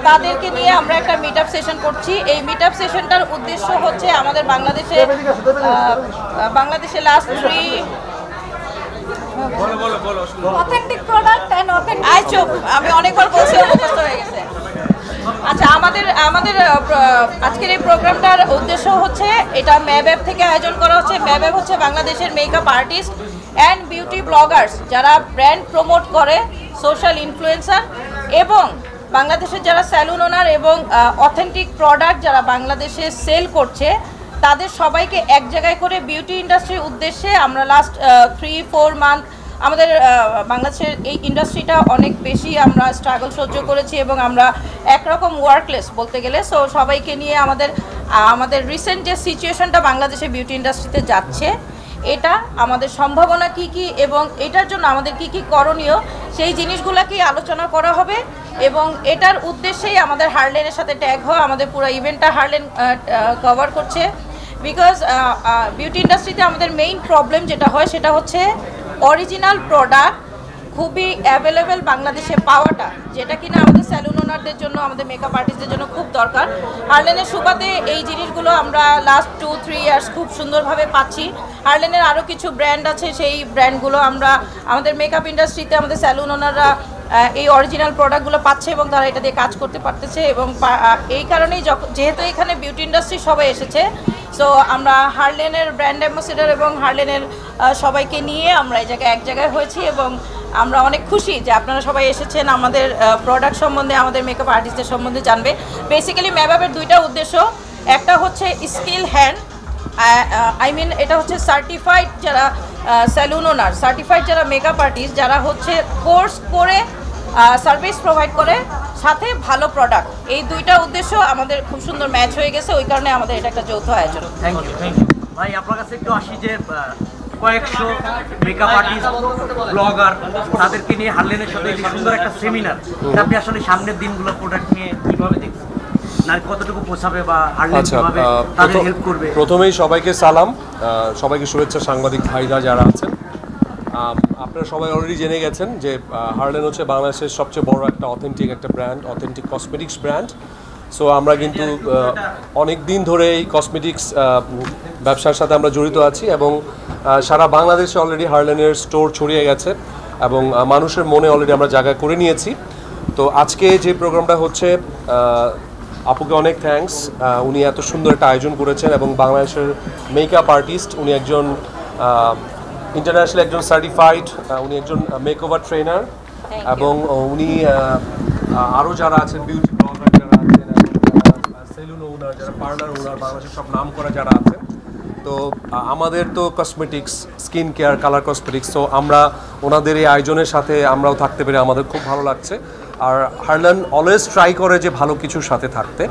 তাদেরকে নিয়ে আমরা একটা মিট আপ সেশন করছি। এই মিট আপ সেশনটার উদ্দেশ্য হচ্ছে আমাদের বাংলাদেশে last 3 authentic product and authentic আমি অনেকবার বলছি, মুখস্থ হয়ে গেছে। আচ্ছা, আমাদের আজকের এই প্রোগ্রামটার উদ্দেশ্য হচ্ছে, এটা ম্যাবএব থেকে আয়োজন করা হচ্ছে। ম্যাবএব হচ্ছে বাংলাদেশের makeup artist and beauty Bloggers যারা ব্র্যান্ড প্রমোট করে, সোশ্যাল ইনফ্লুয়েন্সার এবং বাংলাদেশের যারা স্যালুন ওনার এবং অথেন্টিক প্রোডাক্ট যারা বাংলাদেশে সেল করছে, তাদের সবাইকে এক জায়গায় করে বিউটি ইন্ডাস্ট্রির উদ্দেশ্যে আমরা লাস্ট 3-4 মান্থ আমাদের বাংলাদেশের এই ইন্ডাস্ট্রিটা অনেক বেশি আমরা স্ট্রাগল সহ্য করেছি এবং আমরা একরকম ওয়ার্কলেস বলতে গেলে। সো সবাইকে নিয়ে আমাদের রিসেন্ট যে সিচুয়েশনটা বাংলাদেশে বিউটি ইন্ডাস্ট্রিতে যাচ্ছে, এটা আমাদের সম্ভাবনা কি কি এবং এটার জন্য আমাদের কি কি করণীয়, সেই জিনিসগুলোকেই আলোচনা করা হবে। এবং এটার উদ্দেশ্যেই আমাদের হার্লেনের সাথে ট্যাগ হয়। আমাদের পুরো ইভেন্টটা হার্লেন কভার করছে। বিকজ বিউটি ইন্ডাস্ট্রিতে আমাদের মেইন প্রবলেম যেটা হয় সেটা হচ্ছে অরিজিনাল প্রোডাক্ট খুবই অ্যাভেলেবেল বাংলাদেশে পাওয়াটা, যেটা কিনা আমাদের স্যালুন ওনারদের জন্য, আমাদের মেকআপ আর্টিস্টদের জন্য খুব দরকার। হার্লেনের সুবাদে এই জিনিসগুলো আমরা লাস্ট 2-3 ইয়ার্স খুব সুন্দরভাবে পাচ্ছি। হার্লেনের আরও কিছু ব্র্যান্ড আছে, সেই ব্র্যান্ডগুলো আমরা আমাদের মেকআপ ইন্ডাস্ট্রিতে আমাদের স্যালুন ওনাররা এই অরিজিনাল প্রোডাক্টগুলো পাচ্ছে এবং তারা এটা দিয়ে কাজ করতে পারতেছে। এবং এই কারণেই যেহেতু এখানে বিউটি ইন্ডাস্ট্রি সবাই এসেছে, সো আমরা হার্লেনের ব্র্যান্ড অ্যাম্বাসেডর এবং হার্লেনের সবাইকে নিয়ে আমরা এই জায়গায় এক জায়গায় হয়েছি এবং আমরা অনেক খুশি যে আপনারা সবাই এসেছেন আমাদের প্রোডাক্ট সম্বন্ধে, আমাদের মেকআপ আর্টিস্টদের সম্বন্ধে জানবে। বেসিক্যালি ম্যাবআপের 2টা উদ্দেশ্য। একটা হচ্ছে স্কিল হ্যান্ড, এটা হচ্ছে সার্টিফাইড যারা স্যালুন ওনার, সার্টিফাইড যারা মেকআপ আর্টিস্ট, যারা হচ্ছে কোর্স করে সার্ভিস প্রোভাইড করে, সাথে ভালো প্রোডাক্ট। এই 2টা উদ্দেশ্য আমাদের খুব সুন্দর ম্যাচ হয়ে গেছে, ওই কারণে আমাদের এটা একটা যৌথ আয়োজন। থ্যাংক ইউ ভাই। আপনার কাছে একটু আসি যে কয়েকশো মেকআপ আর্টিস্ট, ব্লগার, তাদেরকে নিয়ে হার্লেনের সাথে সুন্দর একটা সেমিনার, আপনি আসলে সামনের দিনগুলো প্রোডাক্ট নিয়ে কীভাবে দেখছেন, না কতটুকু পৌঁছাবে বা হার্লেন কিভাবে তাদের হেল্প করবে? প্রথমেই সবাইকে সালাম, সবাইকে শুভেচ্ছা। সাংবাদিক ভাইরা যারা আছেন, আপনারা সবাই অলরেডি জেনে গেছেন যে হার্লেন হচ্ছে বাংলাদেশের সবচেয়ে বড় একটা authentic brand, authentic cosmetics brand. So আমরা কিন্তু অনেক দিন ধরে এই কসমেটিক্স ব্যবসার সাথে আমরা জড়িত আছি এবং সারা বাংলাদেশে অলরেডি হার্লেনের স্টোর ছড়িয়ে গেছে এবং মানুষের মনে অলরেডি আমরা জায়গা করে নিয়েছি। তো আজকে যে প্রোগ্রামটা হচ্ছে, আপুকে অনেক থ্যাঙ্কস, উনি এত সুন্দর একটা আয়োজন করেছেন এবং বাংলাদেশের মেকআপ আর্টিস্ট, উনি একজন ইন্টারন্যাশনাল একজন সার্টিফাইড, উনি একজন মেকওভার ট্রেনার এবং উনি আরও যারা আছেন বিউটি ব্লগার যারা আছেন, সেলুন ওনার, যারা পার্লার ওনার, বাংলাদেশের সব নাম করা যারা আছেন। তো আমাদের তো cosmetics, skin care, colour cosmetics, তো আমরা ওনাদের এই আয়োজনের সাথে আমরাও থাকতে পেরে আমাদের খুব ভালো লাগছে। আর হার্লেন অলওয়েজ ট্রাই করে যে ভালো কিছুর সাথে থাকতে।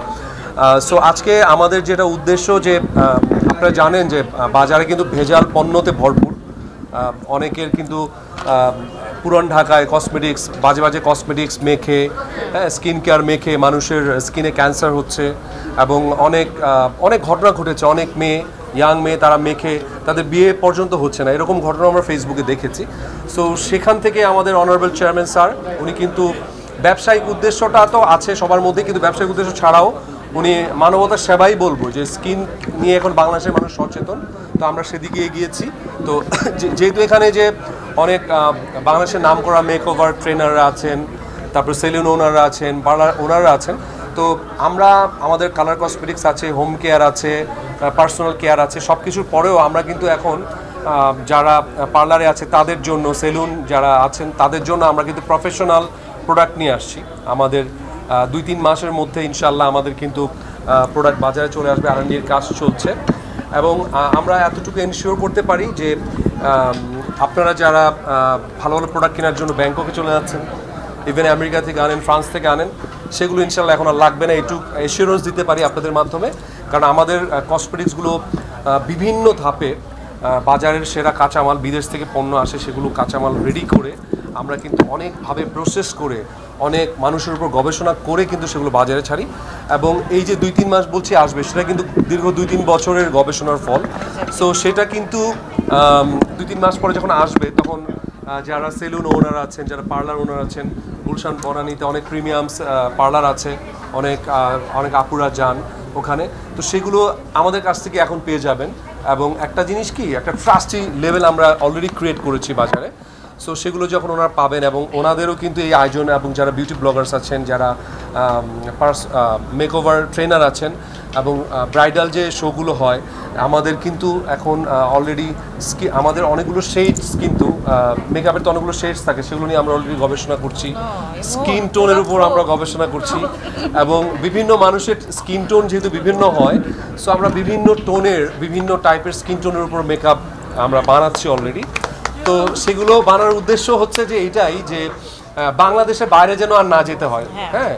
সো আজকে আমাদের যেটা উদ্দেশ্য, যে আপনারা জানেন যে বাজারে কিন্তু ভেজাল পণ্যতে ভরপুর। অনেকের কিন্তু পুরান ঢাকায় কসমেটিক্স, বাজে বাজে কসমেটিক্স মেখে, স্কিন কেয়ার মেখে মানুষের স্কিনে ক্যান্সার হচ্ছে এবং অনেক ঘটনা ঘটেছে। অনেক ইয়াং মেয়ে তারা মেখে তাদের বিয়ে পর্যন্ত হচ্ছে না, এরকম ঘটনা আমরা ফেসবুকে দেখেছি। সো সেখান থেকে আমাদের অনারেবল চেয়ারম্যান স্যার, উনি কিন্তু ব্যবসায়িক উদ্দেশ্যটা তো আছে সবার মধ্যে, কিন্তু ব্যবসায়িক উদ্দেশ্য ছাড়াও উনি মানবতার সেবাই বলবো, যে স্কিন নিয়ে এখন বাংলাদেশের মানুষ সচেতন, তো আমরা সেদিকে এগিয়েছি। তো যেহেতু এখানে যে অনেক বাংলাদেশের নাম করা মেকওভার ট্রেনাররা আছেন, তারপর সেলুন ওনাররা আছেন, পার্লার ওনাররা আছেন, তো আমরা আমাদের কালার কসমেটিক্স আছে, হোম কেয়ার আছে, পার্সোনাল কেয়ার আছে, সব কিছুর পরেও আমরা কিন্তু এখন যারা পার্লারে আছে তাদের জন্য, সেলুন যারা আছেন তাদের জন্য আমরা কিন্তু প্রফেশনাল প্রোডাক্ট নিয়ে আসছি। আমাদের 2-3 মাসের মধ্যে ইনশাল্লাহ আমাদের কিন্তু প্রোডাক্ট বাজারে চলে আসবে, R&D-র কাজ চলছে এবং আমরা এতটুকু এনশিওর করতে পারি যে আপনারা যারা ভালো ভালো প্রোডাক্ট কেনার জন্য ব্যাংককে চলে যাচ্ছেন, ইভেন আমেরিকা থেকে আনেন, ফ্রান্স থেকে আনেন, সেগুলো ইনশাল্লাহ এখন আর লাগবে না। একটু এশিওরেন্স দিতে পারি আপনাদের মাধ্যমে, কারণ আমাদের কসমেটিক্সগুলো বিভিন্ন ধাপে বাজারের সেরা কাঁচামাল, বিদেশ থেকে পণ্য আসে, সেগুলো কাঁচামাল রেডি করে আমরা কিন্তু অনেকভাবে প্রসেস করে, অনেক মানুষের উপর গবেষণা করে কিন্তু সেগুলো বাজারে ছাড়ি এবং এই যে 2-3 মাস বলছি আসবে, সেটা কিন্তু দীর্ঘ 2-3 বছরের গবেষণার ফল। সো সেটা কিন্তু 2-3 মাস পরে যখন আসবে, তখন যারা সেলুন ওনার আছেন, যারা পার্লার ওনার আছেন, গুলশান বনানীতে অনেক প্রিমিয়ামস পার্লার আছে, অনেক আপুরা যান ওখানে, তো সেগুলো আমাদের কাছ থেকে এখন পেয়ে যাবেন। এবং একটা জিনিস কি, একটা ট্রাস্টি লেভেল আমরা অলরেডি ক্রিয়েট করেছি বাজারে, সো সেগুলো যখন ওনারা পাবেন, এবং ওনাদেরও কিন্তু এই আয়োজন, এবং যারা বিউটি ব্লগার্স আছেন, যারা মেকওভার ট্রেনার আছেন, এবং ব্রাইডাল যে শোগুলো হয় আমাদের কিন্তু এখন অলরেডি আমাদের অনেকগুলো শেডস, কিন্তু মেকআপের তো অনেকগুলো শেডস থাকে, সেগুলো নিয়ে আমরা অলরেডি গবেষণা করছি। স্কিন টোনের উপর আমরা গবেষণা করছি, এবং বিভিন্ন মানুষের স্কিন টোন যেহেতু বিভিন্ন হয়, সো আমরা বিভিন্ন টোনের, বিভিন্ন টাইপের স্কিন টোনের উপর মেকআপ আমরা বানাচ্ছি অলরেডি। তো সেগুলো বানানোর উদ্দেশ্য হচ্ছে যে এটাই, যে বাংলাদেশের বাইরে যেন আর না যেতে হয়, হ্যাঁ,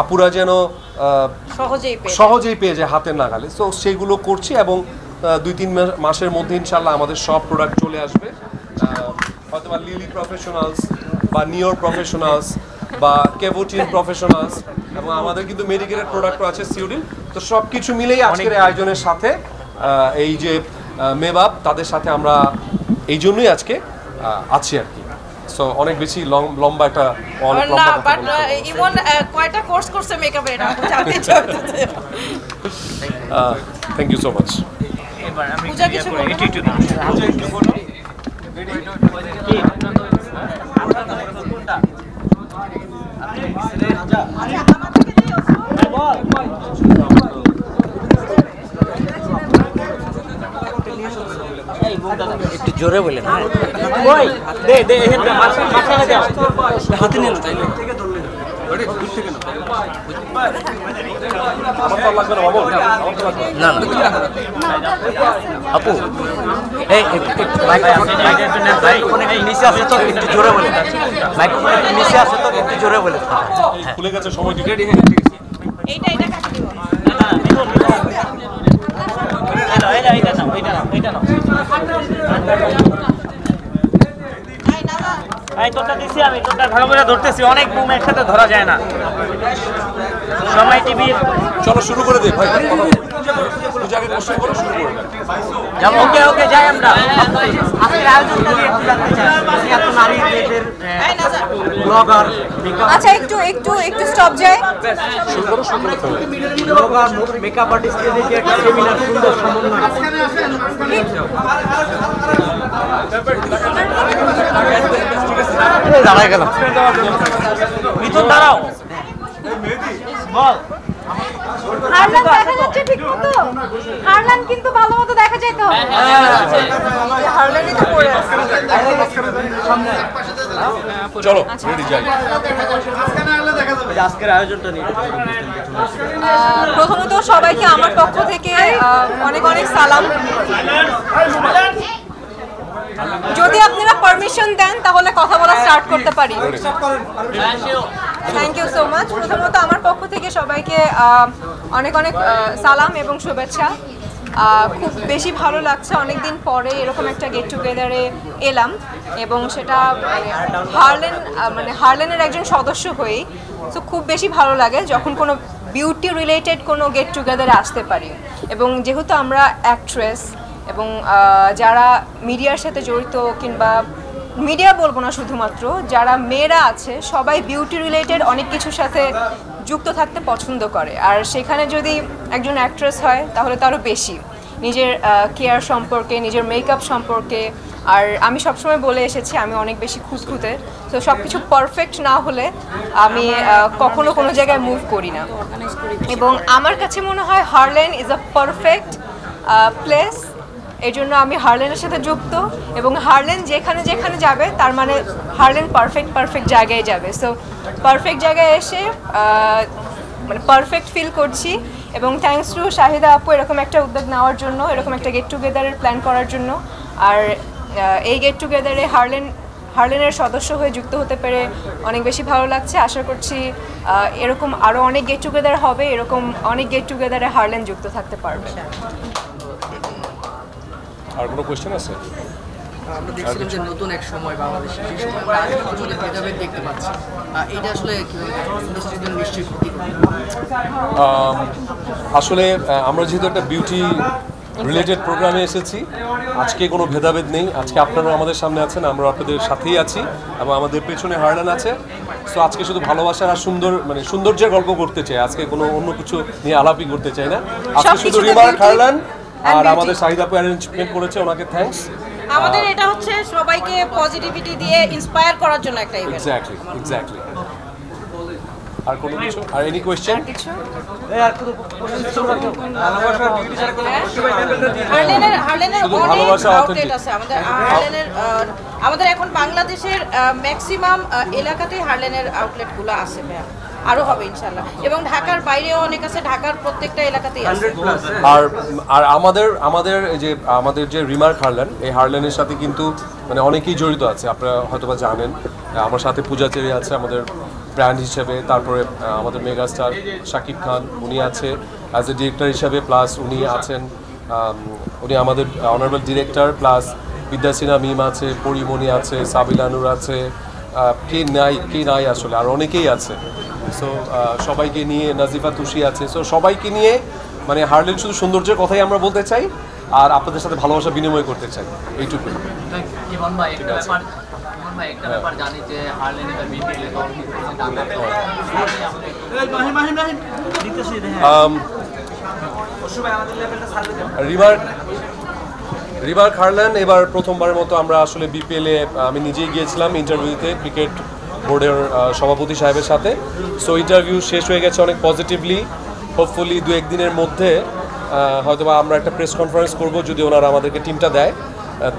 আপুরা যেন সহজেই পেয়ে যায় হাতের নাগালে। সো সেগুলো করছি, এবং 2-3 মাসের মধ্যে ইনশাল্লাহ আমাদের সব প্রোডাক্ট চলে আসবে, হয়তো বা লিলি প্রফেশনালস বা নিওর প্রফেশনালস বা কেভোটিন প্রফেশনালস, এবং আমাদের কিন্তু মেডিকেলের প্রোডাক্টও আছে সিউডিন। তো সব কিছু মিলেই আজকের আয়োজনের সাথে এই যে মেবাব, তাদের সাথে আমরা এই জন্যই আজকে আছি আর কি। সো অনেক বেশি লম্বা একটা ইমন কয়টা কোর্স করছে মেকআপের, এটা জানতে চাই। Thank you so much. এবার আমি পূজা কিছু বলবো? একটু না একটু বলো। একটু জোরে বলেন। ওই দে দে এখানটা মাথায় দাও, হাতে নিন তাইলে থেকে ধরলেন দূর থেকে না। না না আপু এই মাইক্রোফোনের নিচে আছে তো একটু জোরে বলেন, মাইক্রোফোনের নিচে আছে তো একটু জোরে বলেন। খুলে গেছে সময় রেডি। এইটা কাটে দিব। তোরটা দিছি আমি, তোরটা ভালো করে ধরতেছি, অনেক বুম একসাথে ধরা যায় না। সময় টিভি চলো শুরু করে দে ভাই, পূজাকে কোশ্চেন করে শুরু করে দে। ওকে ওকে যাই আমরা। আজকের আয়োজনটা নিয়ে একটু জানতে চাই, এত নারীদের ব্লগার, আচ্ছা একটু স্টপ যায়। শুরু করো। ব্লগার, মেকআপ আর্টিস্টদের যে একটা সেমিনার, সুন্দর সমন্বয়। দাঁড়ায় গেল, মিথুন দাঁড়াও, বল। হারলান দেখা যাচ্ছে ঠিক মতো? হারলান কিন্তু ভালো মতো দেখা যায় তো? হারলানই তো পড়ে আছে। চলো রেডি যাই। আজকের আয়োজনটা নিয়ে প্রথমত সবাইকে আমার পক্ষ থেকে অনেক অনেক সালাম। যদি আপনারা পারমিশন দেন তাহলে কথা বলা স্টার্ট করতে পারি। Thank you so much. প্রথমত আমার পক্ষ থেকে সবাইকে অনেক অনেক সালাম এবং শুভেচ্ছা। খুব বেশি ভালো লাগছে, অনেকদিন পরে এরকম একটা গেট টুগেদারে এলাম, এবং সেটা হারলেনের একজন সদস্য হয়েই। তো খুব বেশি ভালো লাগে যখন কোনো বিউটি রিলেটেড কোনো গেট টুগেদারে আসতে পারি। এবং যেহেতু আমরা অ্যাক্ট্রেস এবং যারা মিডিয়ার সাথে জড়িত, কিংবা মিডিয়া বলবো না, শুধুমাত্র যারা মেয়েরা আছে সবাই বিউটি রিলেটেড অনেক কিছুর সাথে যুক্ত থাকতে পছন্দ করে। আর সেখানে যদি একজন অ্যাক্ট্রেস হয় তাহলে তো আরও বেশি, নিজের কেয়ার সম্পর্কে, নিজের মেকআপ সম্পর্কে। আর আমি সবসময় বলে এসেছি আমি অনেক বেশি খুঁতখুঁতে, তো সব কিছু পারফেক্ট না হলে আমি কখনো কোনো জায়গায় মুভ করি না। এবং আমার কাছে মনে হয় হারলেন ইজ আ পারফেক্ট প্লেস। এই জন্য আমি হারলেনের সাথে যুক্ত, এবং হারলেন যেখানে যেখানে যাবে তার মানে হারলেন পারফেক্ট জায়গায় যাবে। সো পারফেক্ট জায়গায় এসে মানে পারফেক্ট ফিল করছি। এবং থ্যাঙ্কস টু শাহিদা আপু এরকম একটা উদ্যোগ নেওয়ার জন্য, এরকম একটা গেট টুগেদারের প্ল্যান করার জন্য। আর এই গেট টুগেদারে হারলেনের সদস্য হয়ে যুক্ত হতে পেরে অনেক বেশি ভালো লাগছে। আশা করছি এরকম আরও অনেক গেট টুগেদার হবে, এরকম অনেক গেট টুগেদারে হারলেন যুক্ত থাকতে পারবে। আর কোনো কোশ্চেন আছে? আমরা দেখছিলাম যে নতুন এক সময় বাংলাদেশে, সেই সময় আমরা আগে অঞ্চলে ভেদাভেদ দেখতে পাচ্ছি, এটা আসলে ইন্ডাস্ট্রির জন্য নিশ্চয়ই ক্ষতি। আসলে আমরা যেহেতু একটা বিউটি রিলেটেড প্রোগ্রামে এসেছি। আজকে কোনো ভেদাভেদ নেই, আজকে আপনারাও আমাদের সামনে আছেন, আমরা আপনাদের সাথেই আছি এবং আমাদের পেছনে হারলেন আছে। সো আজকে শুধু ভালোবাসার আর সৌন্দর্যের গল্প করতে চাই, আজকে কোনো অন্য কিছু নিয়ে আলাপই করতে চাই না। আজকে শুধু রিমার্ক হারলেন আর আমাদের শাহিদা আপু অ্যারেঞ্জমেন্ট করেছে, ওনাকে থ্যাঙ্কস। আমাদের এটা হচ্ছে সবাইকে পজিটিভিটি দিয়ে ইন্সপায়ার করার জন্য একটা ইভেন্ট। এক্স্যাক্টলি। আর কোনো কিছু, আর এনি কোয়েশ্চেন? হারলেনের শুধু অনেক ভালোবাসা, আউটলেট আছে আমাদের এখন বাংলাদেশের ম্যাক্সিমাম এলাকাতেই হারলেনের আউটলেটগুলো আছে ভাইয়া, আরো হবে ইনশাআল্লাহ, এবং ঢাকার বাইরেও অনেক আছে, ঢাকার প্রত্যেকটা এলাকাতেই আছে। আর আমাদের যে রিমার্ক হারলেন, এই হারলেনের সাথে কিন্তু মানে অনেকেই জড়িত আছে, আপনারা হয়তোবা জানেন। আমার সাথে পূজা চেরি আছে আমাদের ব্র্যান্ড হিসেবে, তারপরে আমাদের মেগাস্টার শাকিব খান উনি আছে অ্যাজ এ ডিরেক্টর হিসেবে, প্লাস উনি আছেন উনি আমাদের অনারেবল ডিরেক্টর, প্লাস বিদ্যা সিনহা মিম আছে, পরিমণি আছে, সাবিলা নূর আছে, কে নাই আসলে আর অনেকেই আছে। সো সবাইকে নিয়ে নাজিফা তুষি আছে। সো সবাইকে নিয়ে মানে হারলেন শুধু সৌন্দর্যের কথাই আমরা বলতে চাই আর আপনাদের সাথে ভালোবাসা বিনিময় করতে চাই, এইটুকুই। রিমার্ক হারলেন এবার প্রথমবারের মতো আমরা আসলে বিপিএলে আমি নিজেই গিয়েছিলাম ইন্টারভিউতে ক্রিকেট বোর্ডের সভাপতি সাহেবের সাথে। সো ইন্টারভিউ শেষ হয়ে গেছে অনেক পজিটিভলি। হোপফুলি 2-1 দিনের মধ্যে হয়তোবা আমরা একটা প্রেস কনফারেন্স করব, যদি ওনারা আমাদেরকে টিমটা দেয়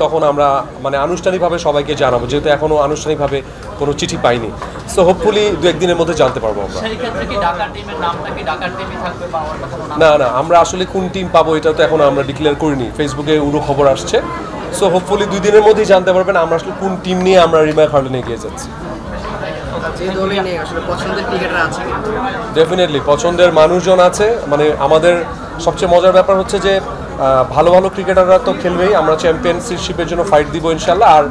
তখন আমরা মানে আনুষ্ঠানিকভাবে সবাইকে জানাবো, যেহেতু এখনও আনুষ্ঠানিকভাবে কোনো চিঠি পাইনি। সো হোপফুলি 2-1 দিনের মধ্যে জানতে পারবো আমরা। না, আমরা আসলে কোন টিম পাবো এটা তো এখন আমরা ডিক্লেয়ার করিনি, ফেসবুকে উড়ো খবর আসছে। সো হোপফুলি 2 দিনের মধ্যেই জানতে পারবেন আমরা আসলে কোন টিম নিয়ে আমরা রিমার্ক হারলেনে এগিয়ে যাচ্ছি। ডেফিনেটলি পছন্দের মানুষজন আছে। মানে আমাদের সবচেয়ে মজার ব্যাপার হচ্ছে যে ভালো ভালো ক্রিকেটাররা তো খেলবেই, আমরা চ্যাম্পিয়নশিপের জন্য ফাইট দিব ইনশাল্লাহ। আর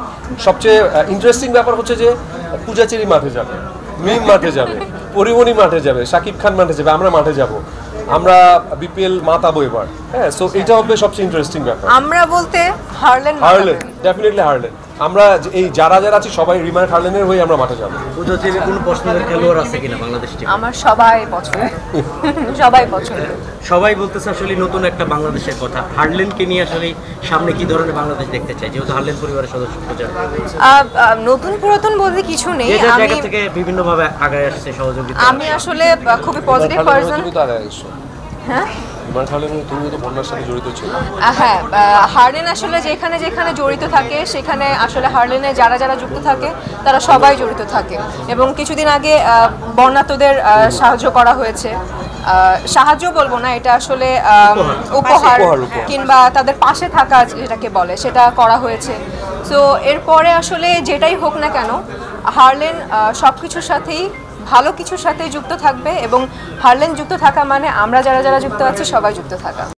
সবচেয়ে ইন্টারেস্টিং ব্যাপার হচ্ছে যে পূজা চেরি মাঠে যাবে, মিম মাঠে যাবে, পরিমণি মাঠে যাবে, শাকিব খান মাঠে যাবে, আমরা মাঠে যাব, আমরা বিপিএল মাতাবো এবার। হ্যাঁ, সো এটা হবে সবচেয়ে ইন্টারেস্টিং ব্যাপার। আমরা বলতে হারলেন ডেফিনেটলি হারলেন। আমরা এই যারা আছি সবাই রিমার্ক হারলেনের হয়ে আমরা মাঠে যাবো। পূজা চেরি কোনো পছন্দের খেলোয়াড় আছে কিনা বাংলাদেশ টিমে? আমার সবাই পছন্দ, সবাই পছন্দ। সবাই বলতেছে আসলে নতুন একটা বাংলাদেশের কথা। হারলেনকে নিয়ে আসলে সামনে কি ধরনের বাংলাদেশ দেখতে চাই, যেহেতু হারলেন পরিবারের সদস্য পূজা? নতুন পুরাতন বলতে কিছু নেই, জায়গা থেকে বিভিন্নভাবে আগায় আসছে সহযোগিতা। আমি আসলে খুবই পজিটিভ পারসন। হ্যাঁ, তুমি তো বন্যার সাথে জড়িত ছিল। হ্যাঁ, হারলেন আসলে যেখানে যেখানে জড়িত থাকে সেখানে আসলে হারলেনে যারা যারা যুক্ত থাকে তারা সবাই জড়িত থাকে। এবং কিছুদিন আগে বন্যার্তদের সাহায্য করা হয়েছে, সাহায্য বলবো না, এটা আসলে উপহার কিংবা তাদের পাশে থাকা যেটাকে বলে সেটা করা হয়েছে। সো এরপরে আসলে যেটাই হোক না কেন হারলেন সব কিছুর সাথেই ভালো কিছুর সাথে যুক্ত থাকবে, এবং হারলেন যুক্ত থাকা মানে আমরা যারা যারা যুক্ত আছি সবাই যুক্ত থাকা।